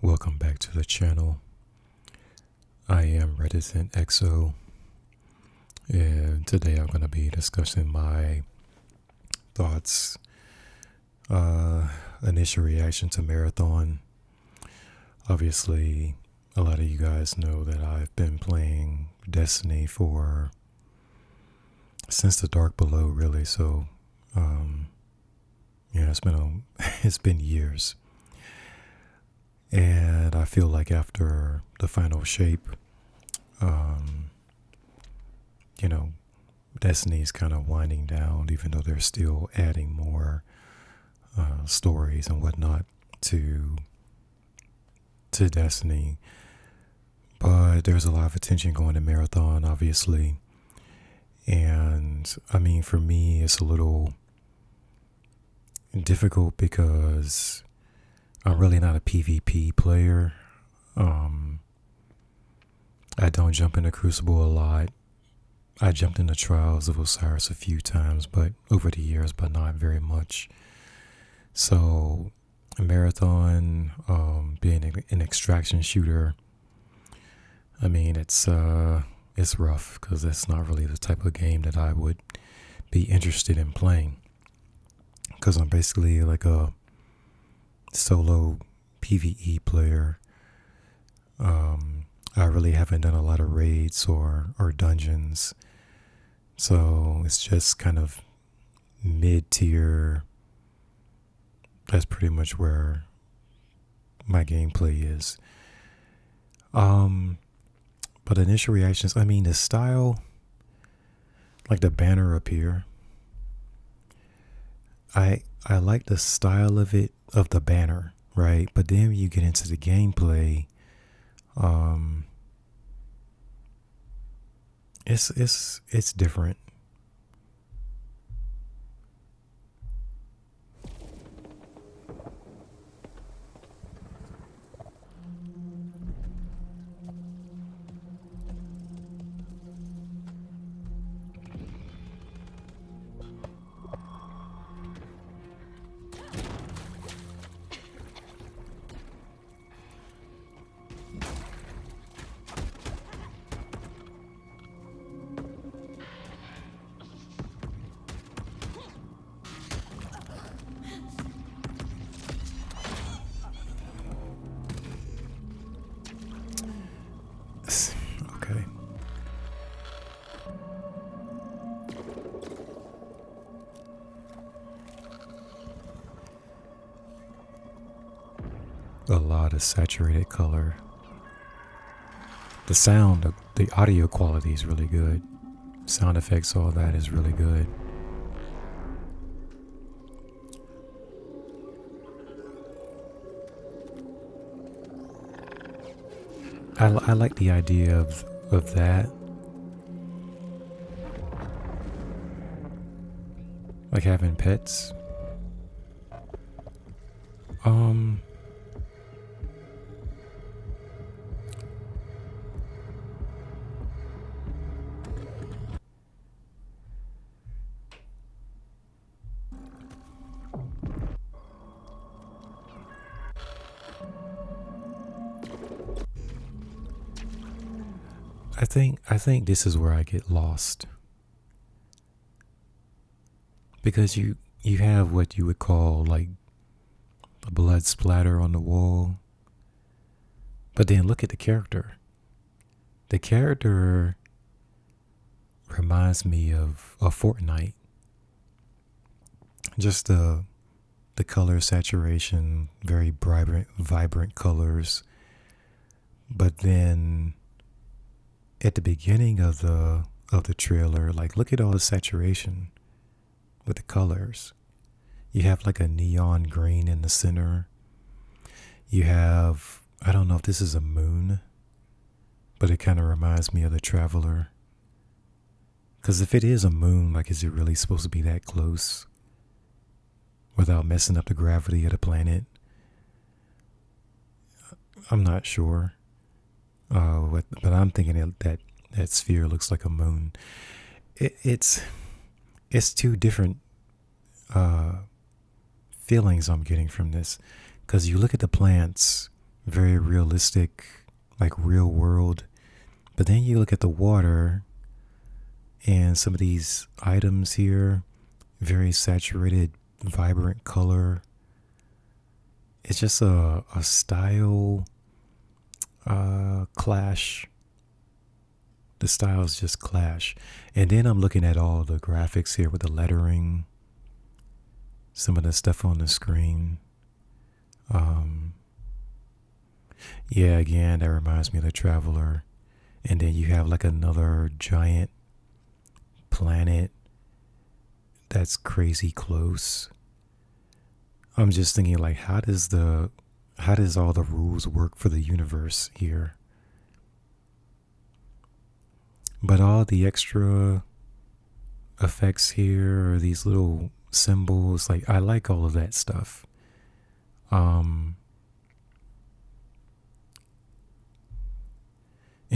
Welcome back to the channel. I am Reticent XO, and today I'm going to be discussing my thoughts, initial reaction to Marathon. Obviously, a lot of you guys know that I've been playing Destiny since the Dark Below, really. So, it's been years. And I feel like after the final shape, you know, Destiny's kind of winding down, even though they're still adding more stories and whatnot to Destiny. But there's a lot of attention going to Marathon, obviously. And I mean, for me, it's a little difficult because I'm really not a PvP player. I don't jump into Crucible a lot. I jumped into Trials of Osiris a few times, but over the years, but not very much. So, a Marathon, being an extraction shooter, I mean, it's rough because it's not really the type of game that I would be interested in playing. Because I'm basically like a solo PvE player. I really haven't done a lot of raids or dungeons. So it's just kind of mid-tier. That's pretty much where my gameplay is. But initial reactions, I mean, the style, like the banner up here, I like the style of it, of the banner, right? But then when you get into the gameplay, it's different. Okay. A lot of saturated color. The sound, the audio quality is really good. Sound effects, all that is really good. I like the idea of that. Like having pets. I think this is where I get lost. Because you have what you would call like a blood splatter on the wall. But then look at the character. The character reminds me of a Fortnite. Just the color saturation, very vibrant colors. But then at the beginning of the trailer, like look at all the saturation with the colors. You have like a neon green in the center. You have, I don't know if this is a moon, but it kind of reminds me of the Traveler. Because if it is a moon, like is it really supposed to be that close without messing up the gravity of the planet? I'm not sure. But I'm thinking that sphere looks like a moon. It's two different feelings I'm getting from this, because you look at the plants very realistic, like real world. But then you look at the water and some of these items here, very saturated, vibrant color. It's just a style clash. The styles just clash. And then I'm looking at all the graphics here with the lettering, some of the stuff on the screen. Yeah, again, that reminds me of the Traveler. And then you have like another giant planet that's crazy close. I'm just thinking like how does all the rules work for the universe here? But all the extra effects here or these little symbols, like I like all of that stuff. And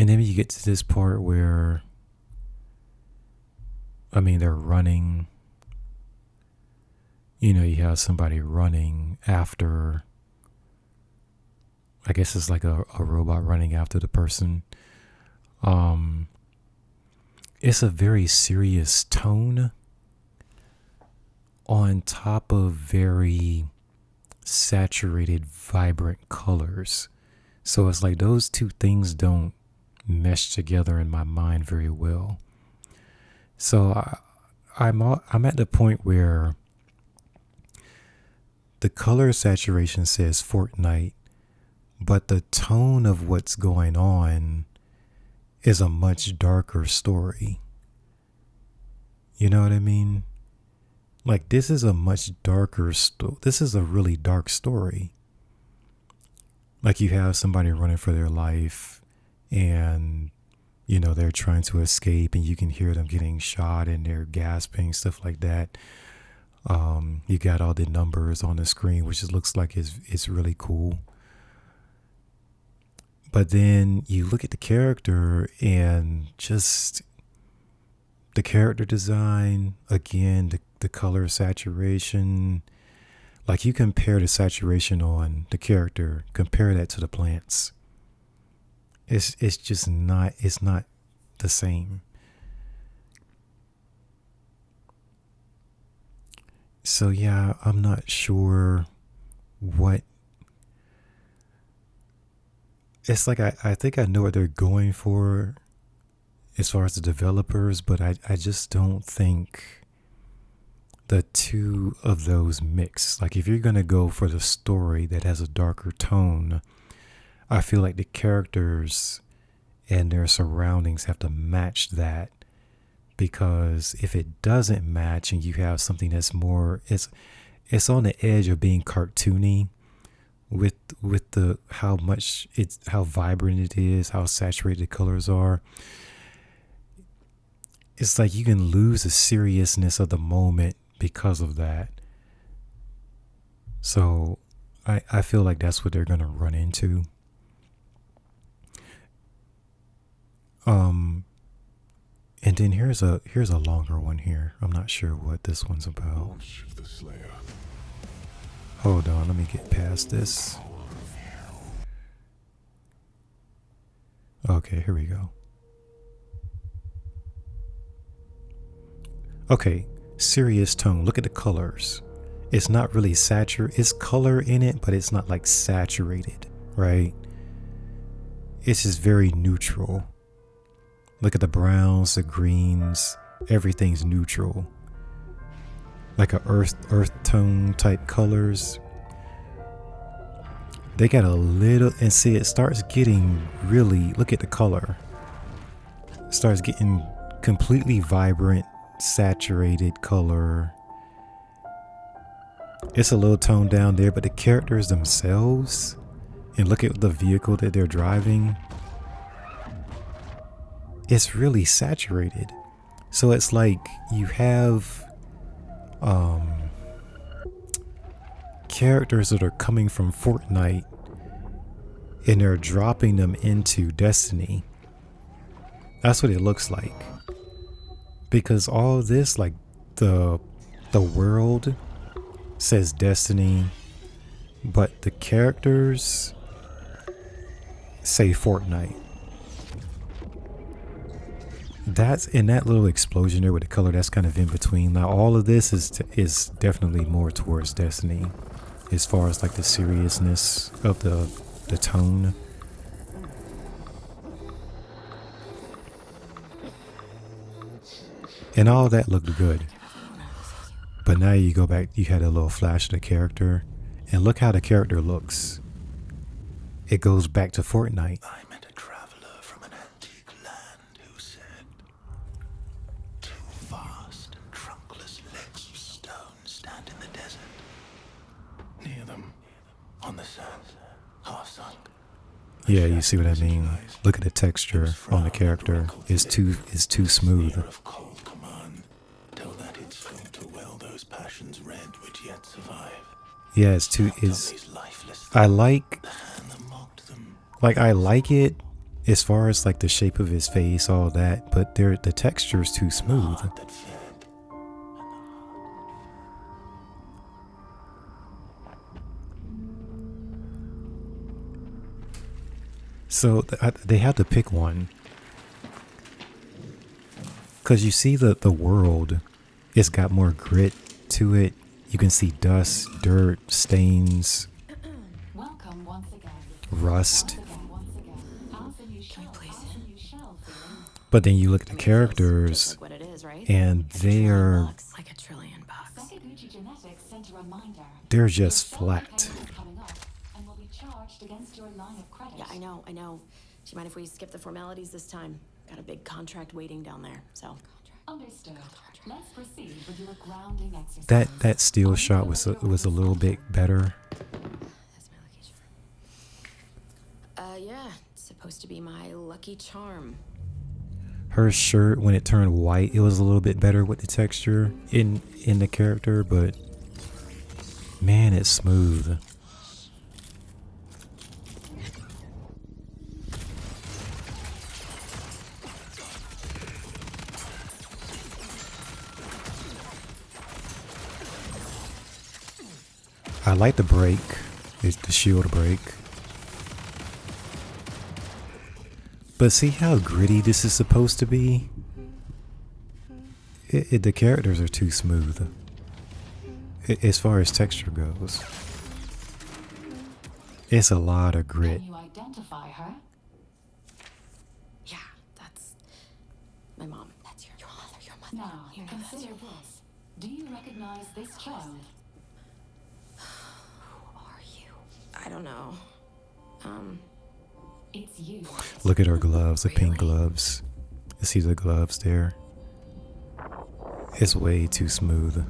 then you get to this part where, I mean, they're running. You know, you have somebody running after, I guess it's like a robot running after the person. It's a very serious tone on top of very saturated, vibrant colors. So it's like those two things don't mesh together in my mind very well. So I'm at the point where the color saturation says Fortnite, but the tone of what's going on is a much darker story. You know what I mean? Like this is a much darker this is a really dark story. Like you have somebody running for their life and you know they're trying to escape and you can hear them getting shot and they're gasping, stuff like that. You got all the numbers on the screen, which it looks like it's really cool. But then you look at the character and just the character design, again, the color saturation. Like you compare the saturation on the character, compare that to the plants. It's just not, it's not the same. So yeah, I'm not sure what it's like. I think I know what they're going for as far as the developers, but I just don't think the two of those mix. Like if you're going to go for the story that has a darker tone, I feel like the characters and their surroundings have to match that. Because if it doesn't match and you have something that's more, it's on the edge of being cartoony with the how vibrant it is, how saturated the colors are. It's like you can lose the seriousness of the moment because of that. So I feel like that's what they're gonna run into. And then here's a longer one here. I'm not sure what this one's about. Hold on, let me get past this. Okay, here we go. Okay, serious tone. Look at the colors. It's not really saturated. It's color in it, but it's not like saturated, right? It's just very neutral. Look at the browns, the greens, everything's neutral. Like a earth tone type colors. They got a little, and see it starts getting really, look at the color. It starts getting completely vibrant, saturated color. It's a little toned down there, but the characters themselves, and look at the vehicle that they're driving, it's really saturated. So it's like you have characters that are coming from Fortnite and they're dropping them into Destiny. That's what it looks like. Because all this, like the world says Destiny, but the characters say Fortnite. That's in that little explosion there with the color. That's kind of in between. Now all of this is definitely more towards Destiny, as far as like the seriousness of the tone. And all that looked good. But now you go back, you had a little flash of the character, and look how the character looks. It goes back to Fortnite. I met a traveler from an antique land who said, two vast and trunkless legs of stone stand in the desert. Near them, on the sand, half sunk. Yeah, you see what I mean? Look at the texture on the character. It's too smooth. Of cold command, till that it sought to well those passions red which yet survive. Yeah, I like it as far as like the shape of his face, all that, but the texture is too smooth. So they have to pick one, because you see the world, it's got more grit to it. You can see dust, dirt, stains, rust. But then you look at the characters, and they're just flat. Yeah, I know. Do you mind if we skip the formalities this time? Got a big contract waiting down there, so. Understood. Let's proceed with your grounding exercise. That steel shot was a little bit better. That's my lucky charm. Yeah, it's supposed to be my lucky charm. Her shirt, when it turned white, it was a little bit better with the texture in the character, but man, it's smooth. I like the break, the shield break. But see how gritty this is supposed to be? The characters are too smooth, as far as texture goes. It's a lot of grit. Can you identify her? Yeah, that's my mom. That's your mother. Your mother. Now, consider this. Do you recognize this child? Who are you? I don't know. It's you. Look at her gloves, the pink gloves. You see the gloves there? It's way too smooth.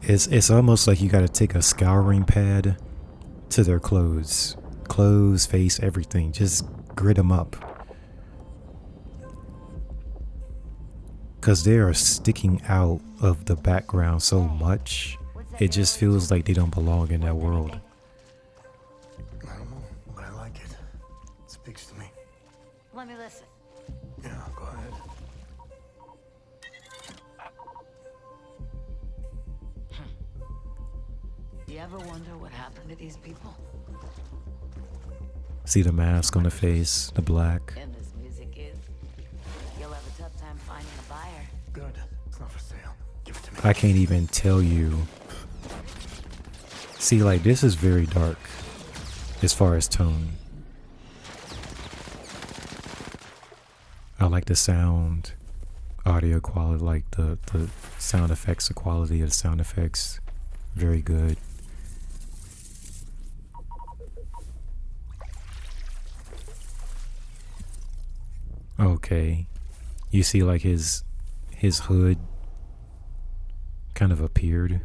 It's almost like you gotta take a scouring pad to their clothes. Clothes, face, everything. Just grit them up. Because they are sticking out of the background so much, it just feels like they don't belong in that world. I don't know, but I like it. It speaks to me. Let me listen. Yeah, go ahead. You ever wonder what happened to these people? See the mask on the face, the black. And this music is. You'll have a tough time finding a buyer. Good. It's not for sale. Give it to me. I can't even tell you. See, like, this is very dark as far as tone. I like the sound, audio quality, like the sound effects, the quality of the sound effects. Very good. Okay. You see like his hood kind of appeared.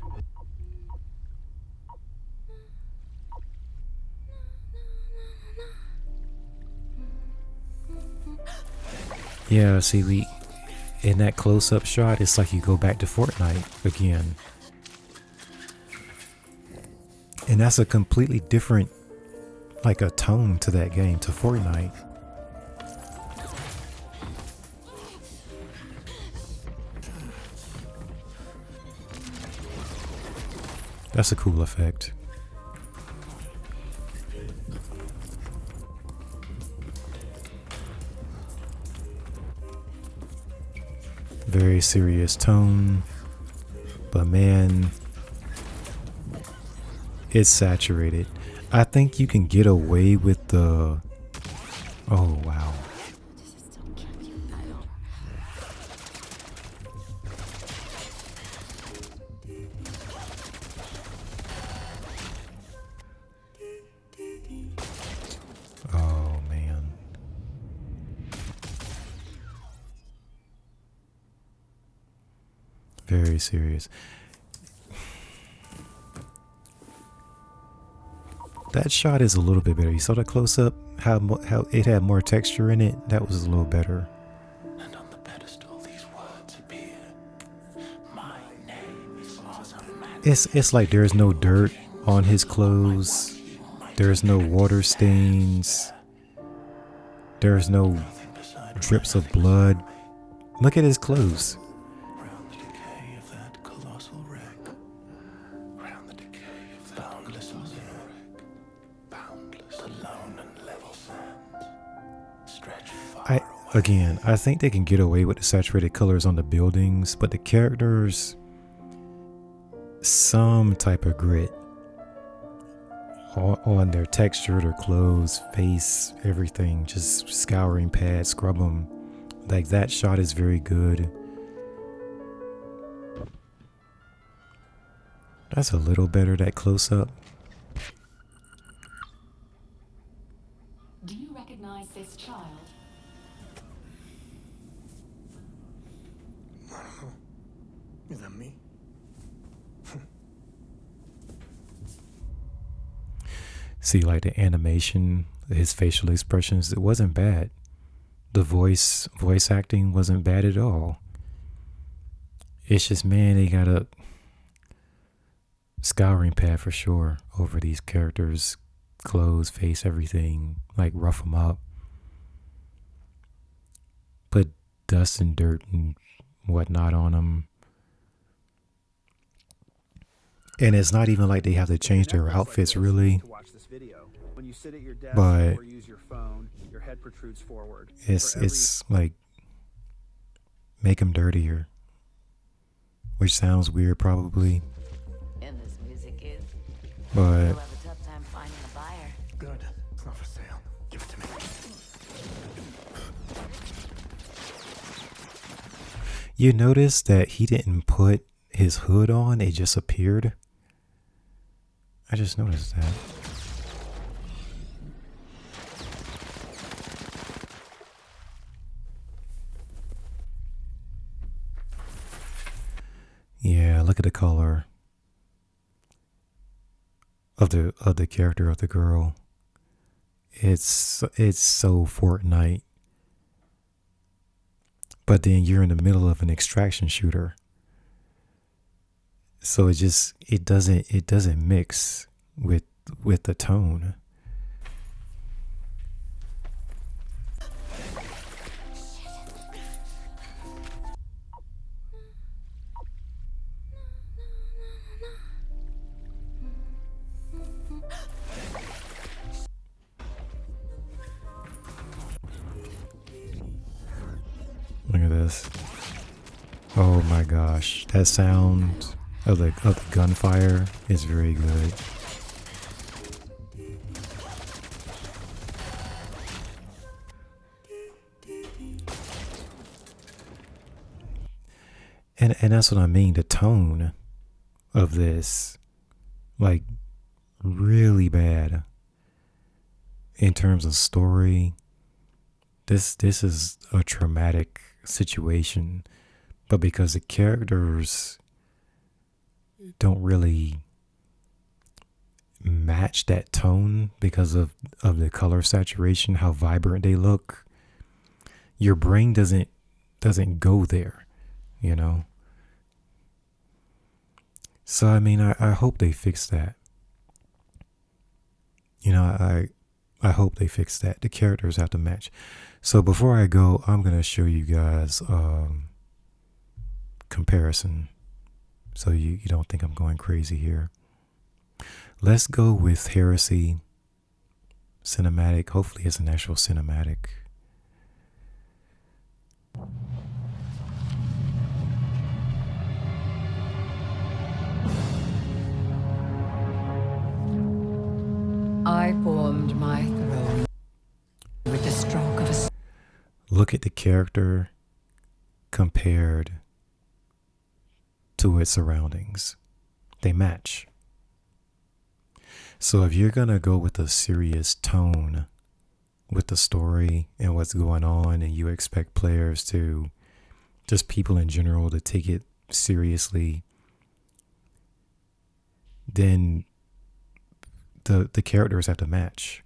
Yeah, see, in that close-up shot, it's like you go back to Fortnite again. And that's a completely different, like a tone to that game, to Fortnite. That's a cool effect. very serious tone, but man, it's saturated. I think you can get away with the, oh wow. This is so cute. I don't. Oh man. Very serious. That shot is a little bit better. You saw the close up, how it had more texture in it. That was a little better. And on the pedestal, these words appear. My name is Ozymandias. It's like there's no dirt on his clothes. There's no water stains. There's no drips of blood. Look at his clothes. Round the decay of that colossal wreck. Round the decay of that boundless wreck. Boundless, alone and level sands. Stretch far away. I think they can get away with the saturated colors on the buildings, but the characters, some type of grit on their texture, their clothes, face, everything. Just scouring pad, scrub them. Like that shot is very good. That's a little better, that close up. Do you recognize this child? Is that me? See, like the animation, his facial expressions, it wasn't bad. The voice acting wasn't bad at all. It's just, man, they got a scouring pad for sure over these characters' clothes, face, everything. Like rough them up. Put dust and dirt and whatnot on them. And it's not even like they have to change their outfits really. When you sit at your desk But or use your phone, your head protrudes forward. it's like make them dirtier, which sounds weird probably, And this music is. but You'll have a tough time finding a buyer. Good. It's not for sale. Give it to me. you notice that he didn't put his hood on, it just appeared. I just noticed that. Yeah, look at the color of the character of the girl. It's so Fortnite. But then you're in the middle of an extraction shooter. So it doesn't mix with the tone. Look at this. Oh my gosh. That sound of the gunfire is very good. And that's what I mean. The tone of this, like, really bad in terms of story. This is a traumatic situation, but because the characters don't really match that tone because of the color saturation, how vibrant they look, your brain doesn't go there, you know. So I mean, I hope they fix that. You know, I hope they fix that. The characters have to match. So before I go, I'm going to show you guys comparison so you don't think I'm going crazy here. Let's go with Heresy cinematic. Hopefully it's an actual cinematic. I formed my throne with the stroke of a Look at the character compared to its surroundings. They match. So if you're gonna go with a serious tone with the story and what's going on, and you expect players to, just people in general, to take it seriously, then the characters have to match.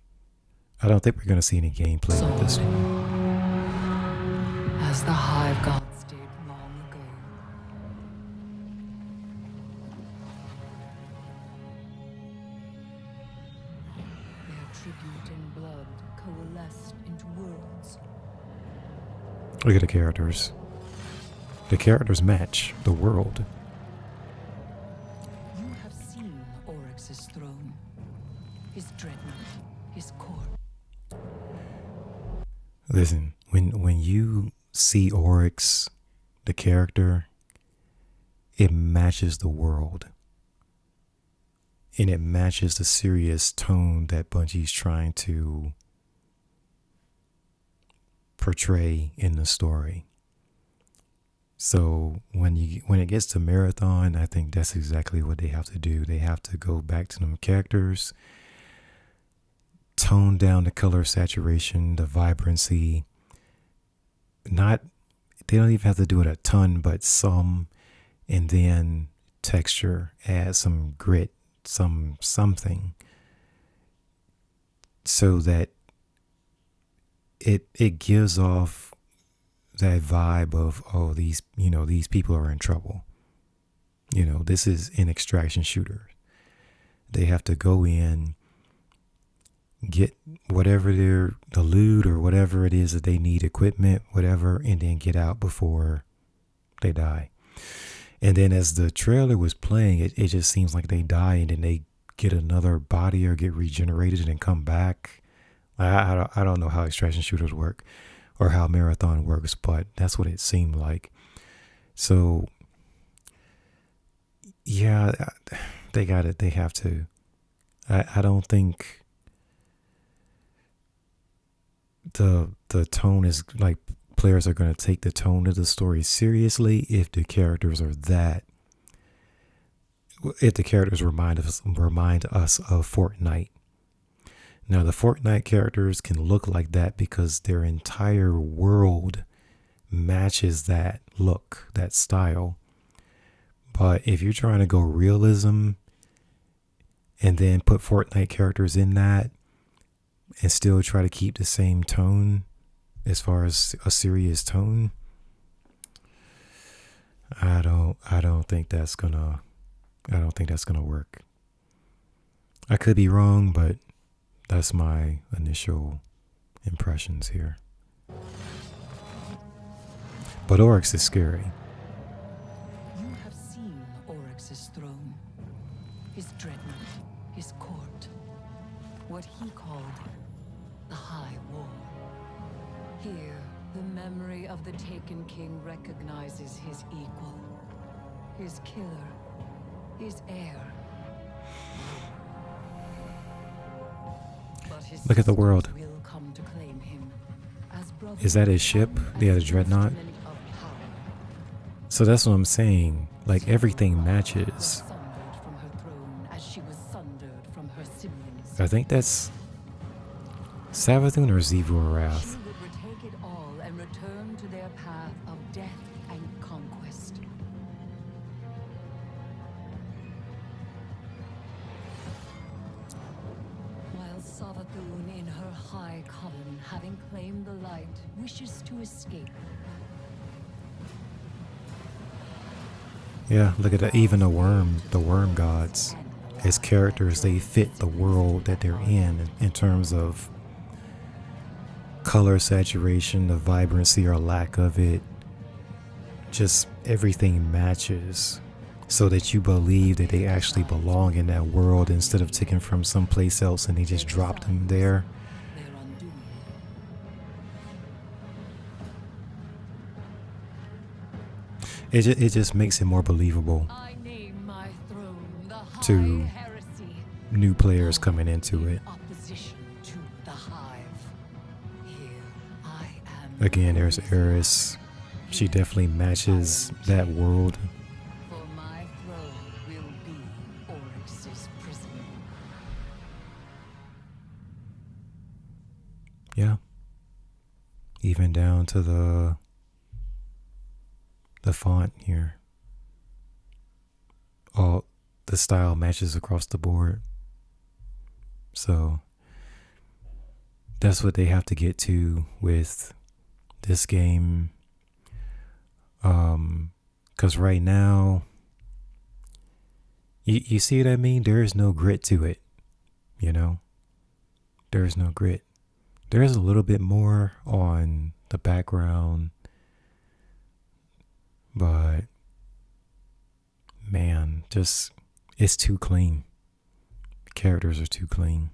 I don't think we're gonna see any gameplay with this one. as the Hive Gods did long ago. Their tribute and blood coalesced into worlds. Look at the characters. The characters match the world. You have seen Oryx's throne, his dreadnought, his court. Listen, when you see Oryx, the character, it matches the world. And it matches the serious tone that Bungie's trying to portray in the story. So when it gets to Marathon, I think that's exactly what they have to do. They have to go back to them characters, tone down the color saturation, the vibrancy. They don't even have to do it a ton, but some, and then texture, add some grit, something, so that it gives off that vibe of, oh, these people are in trouble. This is an extraction shooter. They have to go in, get whatever the loot or whatever it is that they need, equipment, whatever, and then get out before they die. And then as the trailer was playing, it just seems like they die and then they get another body or get regenerated and come back. I don't know how extraction shooters work or how Marathon works, but that's what it seemed like. So yeah, they got it. They have to. I don't think the tone is like, players are going to take the tone of the story seriously if the characters are if the characters remind us of Fortnite. Now the Fortnite characters can look like that because their entire world matches that look, that style. But if you're trying to go realism and then put Fortnite characters in that and still try to keep the same tone as far as a serious tone, I don't think that's gonna work. I could be wrong, but that's my initial impressions here. But Oryx is scary. You have seen Oryx's throne, his dreadnought, his court, what he called the High War. Here, the memory of the Taken King recognizes his equal, his killer, his heir. But his Look at the world. sisters will come to claim him as brothers Is that his ship? and Yeah, the dreadnought. instrument of power. So that's what I'm saying. Like, everything matches. Sundered from her throne as she was sundered from her siblings. I think that's Savathun or Zevur Wrath. She would retake it all and return to their path of death and conquest. While Savathun in her high coven, having claimed the light, wishes to escape. Yeah, look at even the worm gods. As characters, they fit the world that they're in terms of color saturation, the vibrancy or lack of it. Just everything matches so that you believe that they actually belong in that world instead of taken from someplace else and they just dropped them there. Their undoing. It just makes it more believable I name my throne the To High Heresy. new players coming into it. Opposition. Again, there's Eris. She definitely matches that world. For my throne will be Oryx's prison. Yeah. Even down to the font here. All the style matches across the board. So that's what they have to get to with this game. 'Cause right now, you see what I mean? There is no grit to it, you know? There's no grit. There's a little bit more on the background, but man, just it's too clean. The characters are too clean.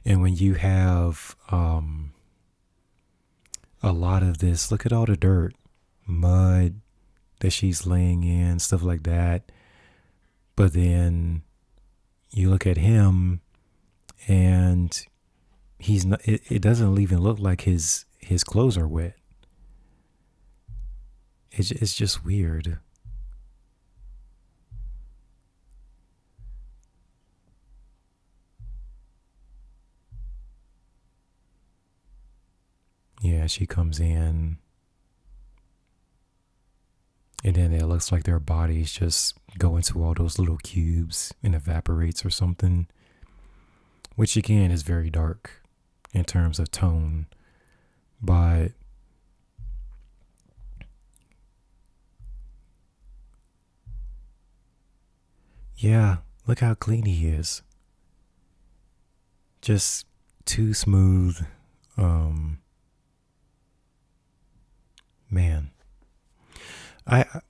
And when you have a lot of this, look at all the dirt, mud that she's laying in, stuff like that. But then you look at him and he's not, it doesn't even look like his clothes are wet. It's just weird. Yeah, she comes in, and then it looks like their bodies just go into all those little cubes and evaporates or something, which again is very dark in terms of tone, but yeah, look how clean he is. Just too smooth. Man,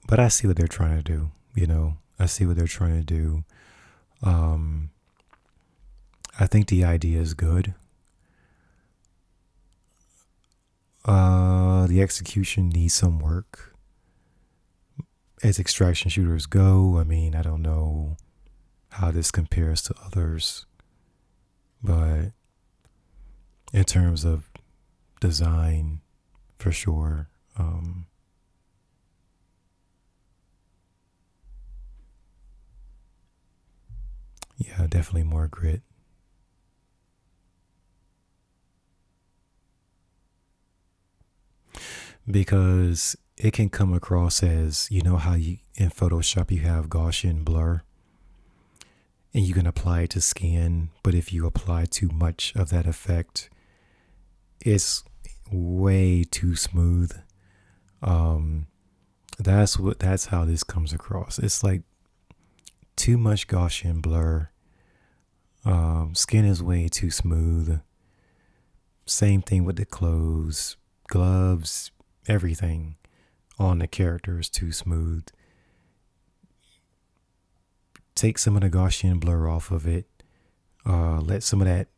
but I see what they're trying to do. You know, I see what they're trying to do. I think the idea is good. The execution needs some work. As extraction shooters go, I mean, I don't know how this compares to others, but in terms of design, for sure. Yeah, definitely more grit. Because it can come across as, you know how you in Photoshop you have Gaussian blur and you can apply it to skin, but if you apply too much of that effect, it's way too smooth. That's how this comes across. It's like too much Gaussian blur. Skin is way too smooth. Same thing with the clothes, gloves, everything on the character is too smooth. Take some of the Gaussian blur off of it. Let some of that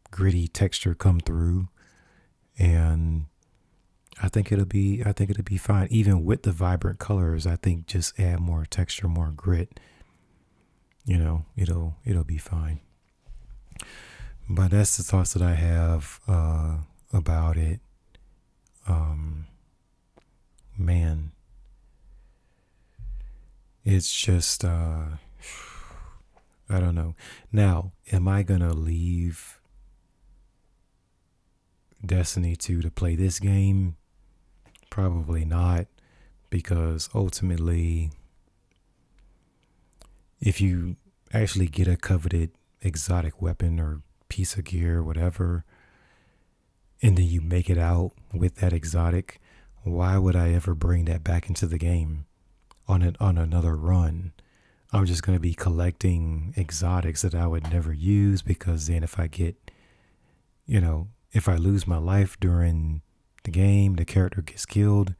gritty texture come through, and I think it'll be fine. Even with the vibrant colors, I think just add more texture, more grit. You know, it'll be fine. But that's the thoughts that I have about it. Man, it's just I don't know. Now, am I gonna leave Destiny 2 to play this game? Probably not, because ultimately, if you actually get a coveted exotic weapon or piece of gear, whatever, and then you make it out with that exotic, why would I ever bring that back into the game on another run? I'm just going to be collecting exotics that I would never use, because then if I get, if I lose my life during the game, the character gets killed,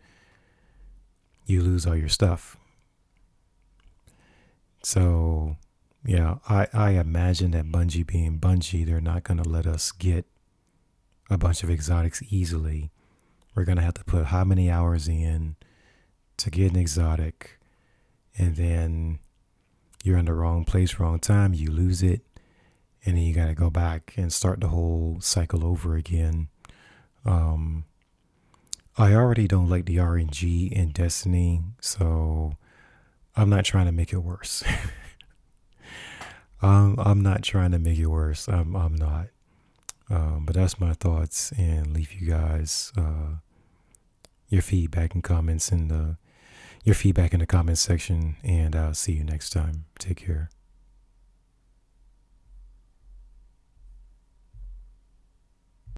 you lose all your stuff. So, yeah, I imagine that Bungie being Bungie, they're not going to let us get a bunch of exotics easily. We're going to have to put how many hours in to get an exotic, and then you're in the wrong place, wrong time, you lose it, and then you got to go back and start the whole cycle over again. I already don't like the RNG in Destiny, so I'm not trying to make it worse. I'm not trying to make it worse. I'm not. But that's my thoughts, and leave you guys your feedback and comments in the your feedback in the comments section, and I'll see you next time. Take care.